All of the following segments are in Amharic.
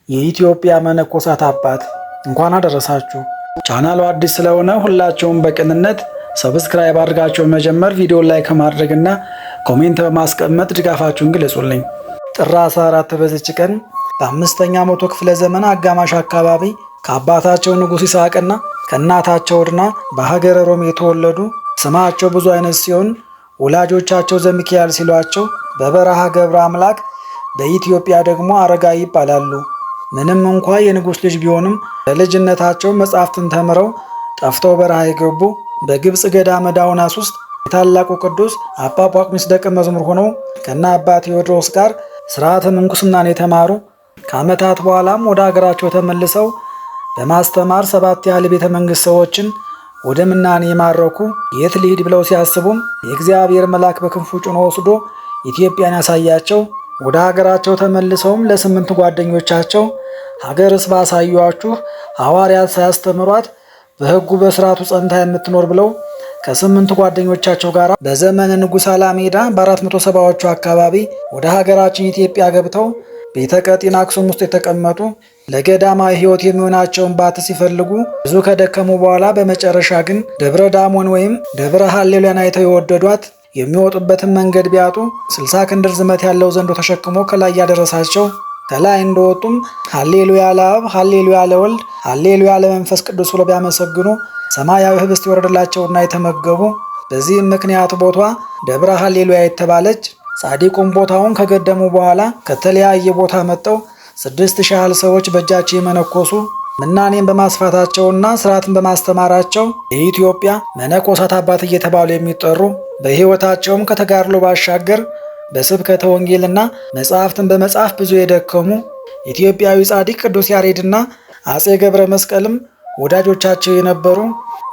የኢትዮጵያ መነኮሳት አባት እንኳን አደረሳችሁ። ቻናሉ አዲስ ስለሆነ ሁላችሁም በቅንነት ሰብስክራይብ አድርጋችሁ መጀመር፣ ቪዲዮ ላይክ ማድረግና ኮሜንት በማስቀመጥ ድጋፋችሁን ግለጹልኝ። ጥር 14 በዚች ቀን በአምስተኛ መቶ ክፍለ ዘመን አጋማሽ አካባቢ ከአባታቸው ንጉሥ ይስሐቅና ከእናታቸው ዕድና በሀገረ ሮም የተወለዱ ስማቸው ብዙ አይነት ሲሆን ወላጆቻቸው ዘሚካኤል ሲሏቸው በበረሃ ገብረ አምላክ፣ በኢትዮጵያ ደግሞ አረጋዊ ይባላሉ። ምንም እንኳ የንጉሥ ልጅ ቢሆንም በልጅነታቸው መጻሕፍትን ተምረው ጠፍተው በረሃ የገቡ በግብፅ ገዳመ ዳውናስ ውስጥ የታላቁ ቅዱስ አባ ጳኩሚስ ደቀ መዝሙር ሆነው ከነ አባ ቴዎድሮስ ጋር ሥርዓተ ምንኩስናን የተማሩ ከዓመታት በኋላም ወደ አገራቸው ተመልሰው በማስተማር 7 ያህል ቤተ መንግሥት ሰዎችን ወደ ምናኔ የማረኩ የት ልሂድ ብለው ሲያስቡም የእግዚአብሔር መልአክ በክንፉ ጭኖ ወስዶ ኢትዮጵያን ያሳያቸው። ወደ ሀገራቸው ተመልሰውም ለ8 ጓደኞቻቸው ሀገርስ ባሳዩአችሁ ሐዋርያት ሳያስተምሯት በሕጉ በሥርዓቱ ጸንታ የምትኖር ብለው ከ8 ጓደኞቻቸው ጋር በዘመነ ንጉሥ አላሜዳ በ470ዎቹ አካባቢ ወደ ሀገራችን ኢትዮጵያ ገብተው ቤተ ቀጢን አክሱም ውስጥ የተቀመጡ ለገዳማዊ ሕይወት የሚሆናቸውን ባት ሲፈልጉ ብዙ ከደከሙ በኋላ በመጨረሻ ግን ደብረ ዳሞን ወይም ደብረ ሃሌሉያን አይተው የወደዷት የሚወጡበትን መንገድ ቢያጡ 60 ክንድ ርዝመት ያለው ዘንዶ ተሸክሞ ከላይ ያደረሳቸው። ከላይ እንደወጡም ሃሌሉያ ለአብ፣ ሃሌሉያ ለወልድ፣ ሃሌሉያ ለመንፈስ ቅዱስ ብለው ቢያመሰግኑ ሰማያዊ ህብስት ይወረድላቸውና የተመገቡ። በዚህም ምክንያት ቦቷ ደብረ ሃሌሉያ የተባለች። ጻዲቁም ቦታውን ከገደሙ በኋላ ከተለያየ ቦታ መጥተው 6000 ያህል ሰዎች በእጃቸው የመነኮሱ ምናኔን በማስፋታቸውና ስርዓትን በማስተማራቸው የኢትዮጵያ መነኮሳት አባት እየተባሉ የሚጠሩ በሕይወታቸውም ከተጋድሎ ባሻገር በስብከተ ወንጌልና መጽሐፍትን በመጻፍ ብዙ የደከሙ ኢትዮጵያዊ ጻዲቅ ቅዱስ ያሬድና አጼ ገብረ መስቀልም ወዳጆቻቸው የነበሩ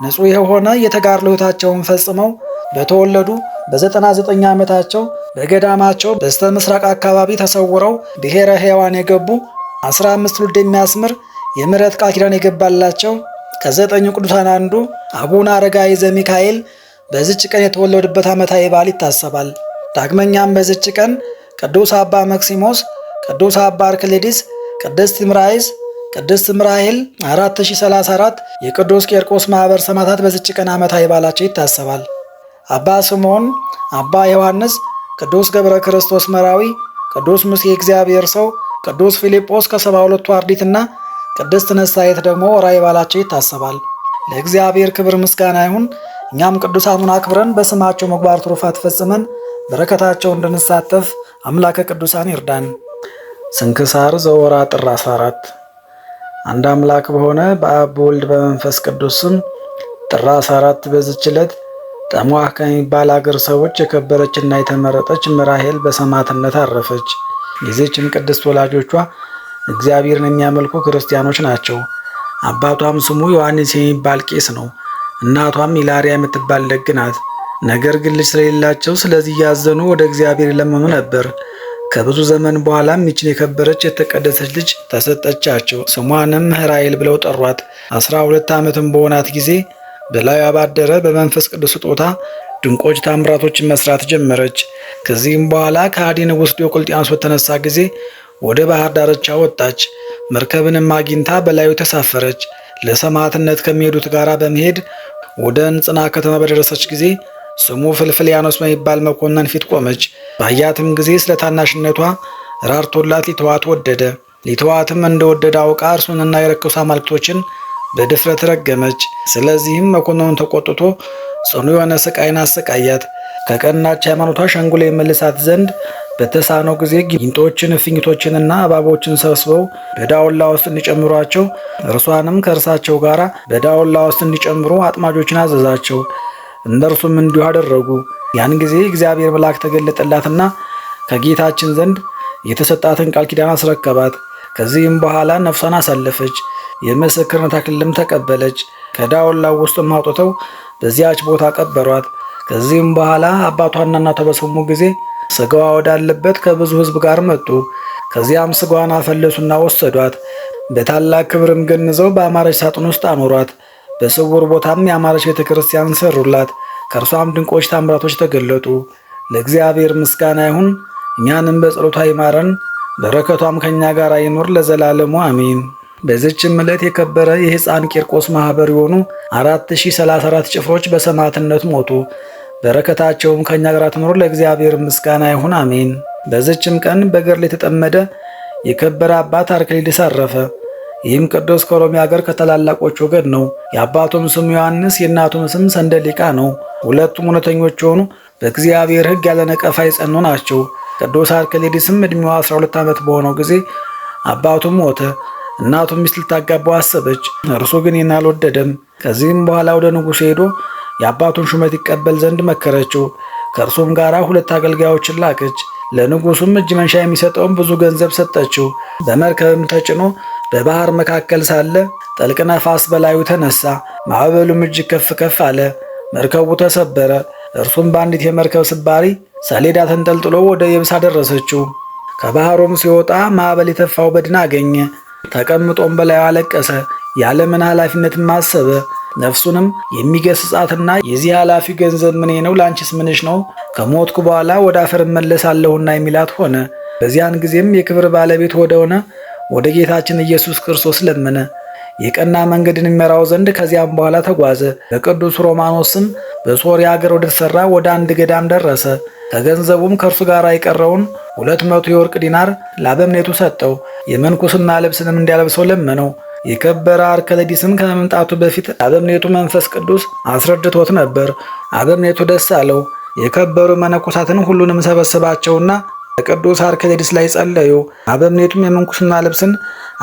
ንጹሕ የሆነ የተጋድሎ ሕይወታቸውን ፈጽመው በተወለዱ በ99 ዓመታቸው በገዳማቸው በስተ ምስራቅ አካባቢ ተሰውረው ብሔረ ሕያዋን የገቡ 15 ትውልድ የሚያስምር የምሕረት ቃል ኪዳን የገባላቸው ከ9 ቅዱሳን አንዱ አቡነ አረጋዊ ዘሚካኤል በዚች ቀን የተወለዱበት ዓመታዊ በዓል ይታሰባል። ዳግመኛም በዚች ቀን ቅዱስ አባ መክሲሞስ፣ ቅዱስ አባ አርክሌዲስ፣ ቅድስት ምራይስ፣ ቅድስት ምራሄል 4034 የቅዱስ ቄርቆስ ማኅበር ሰማዕታት በዚች ቀን ዓመታዊ በዓላቸው ይታሰባል። አባ ስምዖን፣ አባ ዮሐንስ፣ ቅዱስ ገብረ ክርስቶስ መራዊ፣ ቅዱስ ሙሴ እግዚአብሔር ሰው፣ ቅዱስ ፊልጶስ ከ72ቱ አርድእትና ቅድስት ነሳየት ደግሞ ወርኃዊ በዓላቸው ይታሰባል። ለእግዚአብሔር ክብር ምስጋና ይሁን። እኛም ቅዱሳኑን አክብረን በስማቸው ምግባር ትሩፋት ፈጽመን በረከታቸው እንድንሳተፍ አምላከ ቅዱሳን ይርዳን። ስንክሳር ዘወርኃ ጥር 14 አንድ አምላክ በሆነ በአብ በወልድ በመንፈስ ቅዱስ ስም ጥር 14 በዚች ዕለት ጠሟህ ከሚባል አገር ሰዎች የከበረችና የተመረጠች ምራሄል በሰማዕትነት አረፈች። የዚህችም ቅድስት ወላጆቿ እግዚአብሔርን የሚያመልኩ ክርስቲያኖች ናቸው። አባቷም ስሙ ዮሐንስ የሚባል ቄስ ነው። እናቷም ኢላሪያ የምትባል ደግ ናት። ነገር ግን ልጅ ስለሌላቸው ስለዚህ እያዘኑ ወደ እግዚአብሔር ለመኑ ነበር። ከብዙ ዘመን በኋላም ይችን የከበረች የተቀደሰች ልጅ ተሰጠቻቸው። ስሟንም ራሔል ብለው ጠሯት። 12 ዓመትም በሆናት ጊዜ በላዩ ባደረ በመንፈስ ቅዱስ ስጦታ ድንቆች ታምራቶችን መስራት ጀመረች። ከዚህም በኋላ ከሃዲ ንጉሥ ዲዮቅልጥያኖስ በተነሳ ጊዜ ወደ ባህር ዳርቻ ወጣች። መርከብንም አግኝታ በላዩ ተሳፈረች። ለሰማዕትነት ከሚሄዱት ጋር በመሄድ ወደ እንጽና ከተማ በደረሰች ጊዜ ስሙ ፍልፍልያኖስ በሚባል መኮንን ፊት ቆመች። ባያትም ጊዜ ስለ ታናሽነቷ ራርቶላት ሊተዋት ወደደ። ሊተዋትም እንደወደደ አውቃ እርሱንና የረከሱ አማልክቶችን በድፍረት ረገመች። ስለዚህም መኮንኑን ተቆጥቶ ጽኑ የሆነ ስቃይን አሰቃያት። ከቀናች ሃይማኖቷ ሸንጉሎ የመልሳት ዘንድ በተሳነው ጊዜ ጊንጦችን፣ እፍኝቶችንና እባቦችን ሰብስበው በዳውላ ውስጥ እንዲጨምሯቸው እርሷንም ከእርሳቸው ጋር በዳውላ ውስጥ እንዲጨምሩ አጥማጆችን አዘዛቸው። እነርሱም እንዲሁ አደረጉ። ያን ጊዜ እግዚአብሔር መልአክ ተገለጠላትና ከጌታችን ዘንድ የተሰጣትን ቃል ኪዳን አስረከባት። ከዚህም በኋላ ነፍሷን አሳለፈች። የምስክርነት አክሊልም ተቀበለች። ከዳውላው ውስጥም አውጥተው በዚያች ቦታ ቀበሯት። ከዚህም በኋላ አባቷና እናቷ በሰሙ ጊዜ ስጋዋ ወዳለበት ከብዙ ሕዝብ ጋር መጡ። ከዚያም ስጋዋን አፈለሱና ወሰዷት። በታላቅ ክብርም ገንዘው በአማረች ሳጥን ውስጥ አኖሯት። በስውር ቦታም ያማረች ቤተ ክርስቲያን ሰሩላት። ከእርሷም ድንቆች ታምራቶች ተገለጡ። ለእግዚአብሔር ምስጋና ይሁን። እኛንም በጸሎቷ ይማረን፣ በረከቷም ከኛ ጋር ይኖር ለዘላለሙ አሜን። በዚችም ዕለት የከበረ የሕፃን ቂርቆስ ማኅበር የሆኑ 4034 ጭፍሮች በሰማዕትነት ሞቱ። በረከታቸውም ከኛ ጋር ትኖር ለእግዚአብሔር ምስጋና ይሁን አሜን። በዚችም ቀን በገድል የተጠመደ የከበረ አባት አርክሊድስ አረፈ። ይህም ቅዱስ ከሮሜ ሀገር ከታላላቆች ወገን ነው። የአባቱም ስም ዮሐንስ የእናቱም ስም ሰንደሊቃ ነው። ሁለቱም እውነተኞች የሆኑ በእግዚአብሔር ሕግ ያለ ነቀፋ የጸኑ ናቸው። ቅዱስ አርክሊድስም ዕድሜዋ 12 ዓመት በሆነው ጊዜ አባቱም ሞተ። እናቱም ሚስት ልታጋባው አሰበች፣ እርሱ ግን ይህን አልወደደም። ከዚህም በኋላ ወደ ንጉሡ ሄዶ የአባቱን ሹመት ይቀበል ዘንድ መከረችው። ከእርሱም ጋር 2 አገልጋዮችን ላከች። ለንጉሡም እጅ መንሻ የሚሰጠውን ብዙ ገንዘብ ሰጠችው። በመርከብም ተጭኖ በባህር መካከል ሳለ ጥልቅ ነፋስ በላዩ ተነሳ። ማዕበሉም እጅግ ከፍ ከፍ አለ። መርከቡ ተሰበረ። እርሱም በአንዲት የመርከብ ስባሪ ሰሌዳ ተንጠልጥሎ ወደ የብስ አደረሰችው። ከባህሩም ሲወጣ ማዕበል የተፋው በድን አገኘ። ተቀምጦም በላዩ አለቀሰ። የዓለምን ኃላፊነትም አሰበ። ነፍሱንም የሚገስጻትና የዚህ ኃላፊ ገንዘብ ምኔ ነው? ለአንቺስ ምንሽ ነው? ከሞትኩ በኋላ ወደ አፈር እመለሳለሁና የሚላት ሆነ። በዚያን ጊዜም የክብር ባለቤት ወደሆነ ወደ ጌታችን ኢየሱስ ክርስቶስ ለመነ። የቀና መንገድን የሚመራው ዘንድ ከዚያም በኋላ ተጓዘ። በቅዱስ ሮማኖስም በሶርያ ሀገር ወደ ተሰራ ወደ አንድ ገዳም ደረሰ። ከገንዘቡም ከእርሱ ጋር የቀረውን 200 የወርቅ ዲናር ለአበምኔቱ ሰጠው። የምንኩስና ልብስንም እንዲያለብሰው ለመነው። የከበረ አርክሊድስም ከመምጣቱ በፊት አበምኔቱ መንፈስ ቅዱስ አስረድቶት ነበር። አበምኔቱ ደስ አለው። የከበሩ መነኮሳትን ሁሉንም ሰበሰባቸውና በቅዱስ አርክሊድስ ላይ ጸለዩ። አበምኔቱም የምንኩስና ልብስን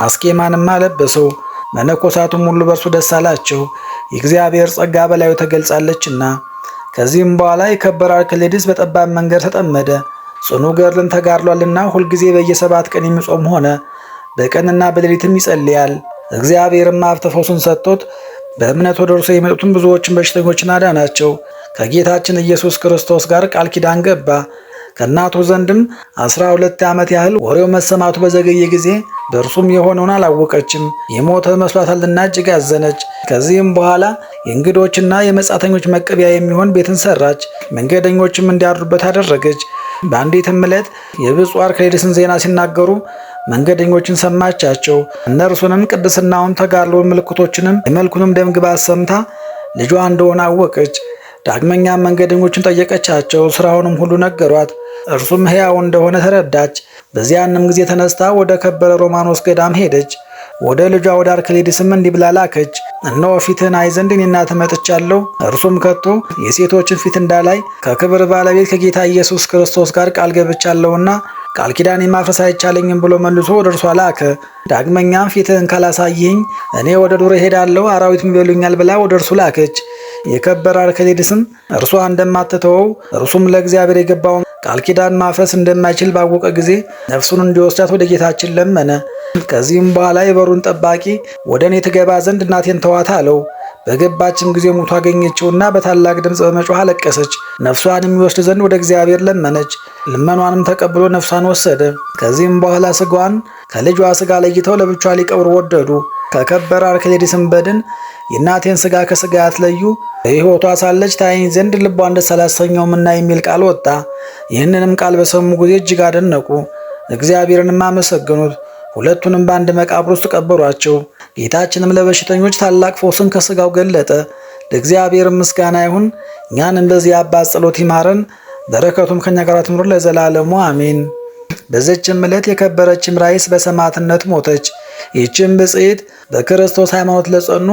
አስኬማንም አለበሰው። መነኮሳቱም ሁሉ በእርሱ ደስ አላቸው፣ የእግዚአብሔር ጸጋ በላዩ ተገልጻለችና። ከዚህም በኋላ የከበረ አርክሊድስ በጠባብ መንገድ ተጠመደ። ጽኑ ገድልን ተጋድሏልና ሁልጊዜ በየ7 ቀን የሚጾም ሆነ። በቀንና በሌሊትም ይጸልያል። እግዚአብሔርም ሀብተ ፈውስን ሰጥቶት በእምነት ወደ እርሱ የመጡትን ብዙዎችን በሽተኞችን አዳናቸው። ከጌታችን ኢየሱስ ክርስቶስ ጋር ቃል ኪዳን ገባ። ከእናቱ ዘንድም 12 ዓመት ያህል ወሬው መሰማቱ በዘገየ ጊዜ በእርሱም የሆነውን አላወቀችም። የሞተ መስሏታልና እጅግ አዘነች። ከዚህም በኋላ የእንግዶችና የመጻተኞች መቀቢያ የሚሆን ቤትን ሰራች። መንገደኞችም እንዲያድሩበት አደረገች። በአንዲትም ዕለት የብፁዕ አርክሊድስን ዜና ሲናገሩ መንገደኞችን ሰማቻቸው። እነርሱንም ቅድስናውን፣ ተጋድሎውን፣ ምልክቶችንም የመልኩንም ደምግባት ሰምታ ልጇ እንደሆነ አወቀች። ዳግመኛም መንገደኞችን ጠየቀቻቸው። ስራውንም ሁሉ ነገሯት። እርሱም ሕያው እንደሆነ ተረዳች። በዚያንም ጊዜ ተነስታ ወደ ከበረ ሮማኖስ ገዳም ሄደች። ወደ ልጇ ወደ አርክሊድስም እንዲህ ብላ ላከች። እነሆ ፊትህን አይ ዘንድ እኔ እናትህ መጥቻለሁ። እርሱም ከቶ የሴቶችን ፊት እንዳላይ ከክብር ባለቤት ከጌታ ኢየሱስ ክርስቶስ ጋር ቃል ገብቻለሁና ቃል ኪዳን ማፍረስ አይቻለኝም ብሎ መልሶ ወደ እርሷ ላከ። ዳግመኛም ፊትህን ካላሳየኝ እኔ ወደ ዱር እሄዳለሁ፣ አራዊትም ይበሉኛል ብላ ወደ እርሱ ላከች። የከበረ አርክሊድስም እርሷ እንደማትተወው እርሱም ለእግዚአብሔር የገባውን ቃል ኪዳን ማፍረስ እንደማይችል ባወቀ ጊዜ ነፍሱን እንዲወስዳት ወደ ጌታችን ለመነ። ከዚህም በኋላ የበሩን ጠባቂ ወደ እኔ ትገባ ዘንድ እናቴን ተዋት አለው። በገባችም ጊዜ ሙቶ አገኘችውና በታላቅ ድምፅ በመጮህ አለቀሰች። ነፍሷን የሚወስድ ዘንድ ወደ እግዚአብሔር ለመነች። ልመኗንም ተቀብሎ ነፍሷን ወሰደ። ከዚህም በኋላ ስጋዋን ከልጇ ስጋ ለይተው ለብቻ ሊቀብሩ ወደዱ። ከከበረ አርክሊድስም በድን የእናቴን ስጋ ከስጋ ያትለዩ በሕይወቷ ሳለች ታየኝ ዘንድ ልቧን ደስ አላሰኘውምና የሚል ቃል ወጣ። ይህንንም ቃል በሰሙ ጊዜ እጅግ አደነቁ፣ እግዚአብሔርንም አመሰገኑት። ሁለቱንም በአንድ መቃብር ውስጥ ቀበሯቸው። ጌታችንም ለበሽተኞች ታላቅ ፈውስን ከስጋው ገለጠ። ለእግዚአብሔር ምስጋና ይሁን። እኛንም በዚህ አባት ጸሎት ይማረን፣ በረከቱም ከኛ ጋር ትኑር ለዘላለሙ አሜን። በዚችም ዕለት የከበረች ዕምራይስ በሰማዕትነት ሞተች። ይህችም ብጽዕት በክርስቶስ ሃይማኖት ለጸኑ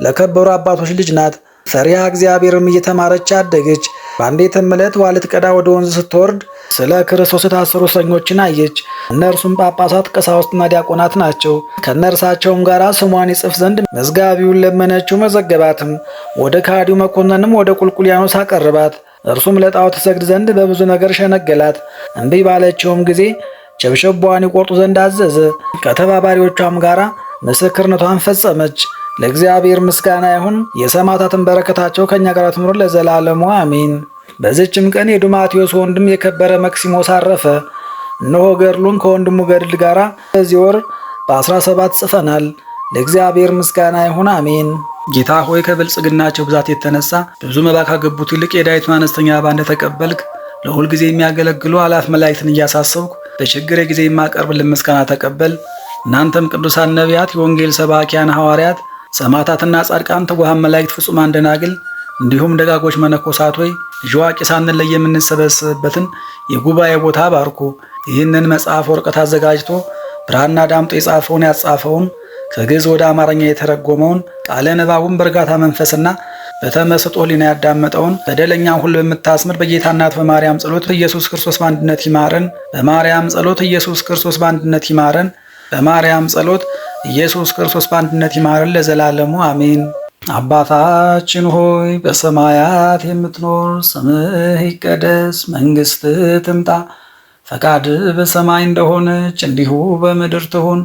ለከበሩ አባቶች ልጅ ናት። ፈሪሃ እግዚአብሔርም እየተማረች አደገች። በአንዲትም ዕለት ውሃ ልትቀዳ ወደ ወንዝ ስትወርድ ስለ ክርስቶስ የታሰሩ እስረኞችን አየች። እነርሱም ጳጳሳት፣ ቀሳውስትና ዲያቆናት ናቸው። ከእነርሳቸውም ጋር ስሟን ይጽፍ ዘንድ መዝጋቢውን ለመነችው፣ መዘገባትም። ወደ ከሃዲው መኮንንም ወደ ቁልቁልያኖስ አቀረባት። እርሱም ለጣዖት ትሰግድ ዘንድ በብዙ ነገር ሸነገላት። እምቢ ባለችውም ጊዜ ቸብቸቧን ይቆርጡ ዘንድ አዘዘ። ከተባባሪዎቿም ጋር ምስክርነቷን ፈጸመች። ለእግዚአብሔር ምስጋና ይሁን። የሰማዕታትን በረከታቸው ከእኛ ጋር ትኑር ለዘላለሙ አሜን። በዚችም ቀን የዱማቴዎስ ወንድም የከበረ መክሲሞስ አረፈ። እነሆ ገድሉን ከወንድሙ ገድል ጋር በዚህ ወር በ17 ጽፈናል። ለእግዚአብሔር ምስጋና ይሁን አሜን። ጌታ ሆይ ከብልጽግናቸው ብዛት የተነሳ ብዙ መባ ካገቡት ይልቅ የዳዊቱን አነስተኛ መባ እንደተቀበልክ ለሁል ጊዜ የሚያገለግሉ አላፍ መላእክትን እያሳሰብኩ በችግሬ ጊዜ የማቀርብልን ምስጋና ተቀበል። እናንተም ቅዱሳን ነቢያት፣ የወንጌል ሰባኪያን ሐዋርያት፣ ሰማዕታትና ጻድቃን፣ ትጉሃን መላእክት፣ ፍጹማን ደናግል እንዲሁም ደጋጎች መነኮሳት ሆይ ልጅ አዋቂ ሳንለይ የምንሰበሰብበትን የጉባኤ ቦታ ባርኩ። ይህንን መጽሐፍ ወረቀት አዘጋጅቶ ብራና ዳምጦ የጻፈውን ያጻፈውን ከግዕዝ ወደ አማርኛ የተረጎመውን ቃለ ንባቡን በእርጋታ መንፈስና በተመስጦ ሕሊና ያዳመጠውን በደለኛን ሁሉ በምታስምር በጌታ እናት በማርያም ጸሎት ኢየሱስ ክርስቶስ በአንድነት ይማረን። በማርያም ጸሎት ኢየሱስ ክርስቶስ በአንድነት ይማረን። በማርያም ጸሎት ኢየሱስ ክርስቶስ በአንድነት ይማረን ለዘላለሙ አሜን። አባታችን ሆይ በሰማያት የምትኖር፣ ስምህ ይቀደስ፣ መንግሥትህ ትምጣ፣ ፈቃድህ በሰማይ እንደሆነች እንዲሁ በምድር ትሁን።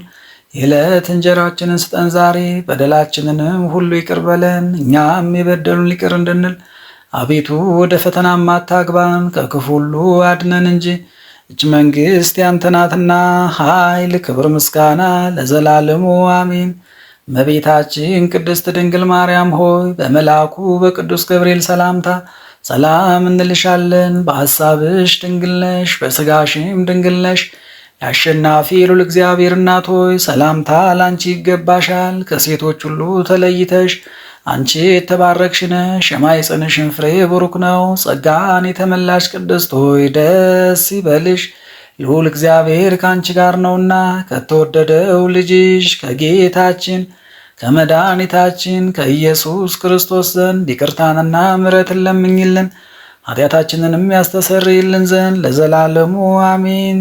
የዕለት እንጀራችንን ስጠን ዛሬ፣ በደላችንንም ሁሉ ይቅር በለን እኛም የበደሉን ይቅር እንድንል። አቤቱ ወደ ፈተናም አታግባን፣ ከክፉ ሁሉ አድነን እንጂ እጅ መንግሥት ያንተ ናትና፣ ኃይል፣ ክብር፣ ምስጋና ለዘላለሙ አሜን። እመቤታችን ቅድስት ድንግል ማርያም ሆይ በመልአኩ በቅዱስ ገብርኤል ሰላምታ ሰላም እንልሻለን። በሐሳብሽ ድንግል ነሽ፣ በሥጋሽም ድንግል ነሽ። የአሸናፊ ልዑል እግዚአብሔር እናት ሆይ ሰላምታ ላንቺ ይገባሻል። ከሴቶች ሁሉ ተለይተሽ አንቺ የተባረክሽ ነሽ፣ የማኅፀንሽም ፍሬ ቡሩክ ነው። ጸጋን የተመላሽ ቅድስት ሆይ ደስ ይበልሽ፣ ልዑል እግዚአብሔር ከአንቺ ጋር ነውና ከተወደደው ልጅሽ ከጌታችን ከመድኃኒታችን ከኢየሱስ ክርስቶስ ዘንድ ይቅርታንና ምሕረትን ለምኝልን ኃጢአታችንንም ያስተሰርይልን ዘንድ ለዘላለሙ አሜን።